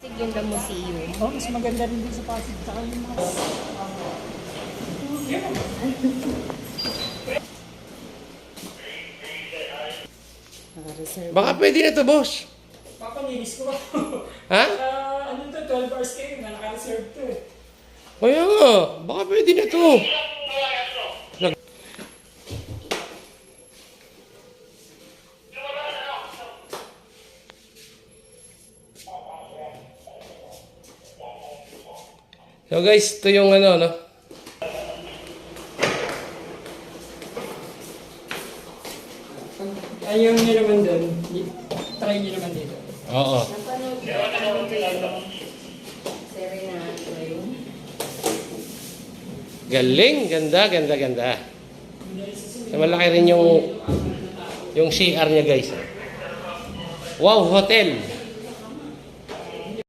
Yung The Museum. Oh, mas maganda rin din sa Pasig. Tsaka yung mga... Naka-reserve. Baka pwede na to, boss. Papanilis ko. Ha? Ano to, 12 hours kayo na naka-reserve to eh. Kaya nga, baka pwede na to. So guys, ito yung ano, no? Ayaw nyo naman doon. Try nyo naman dito. Oo. Napanood ko yung Serenade yung Galing, ganda, ganda, ganda. So, malaki rin yung CR niya, guys. Wow, hotel.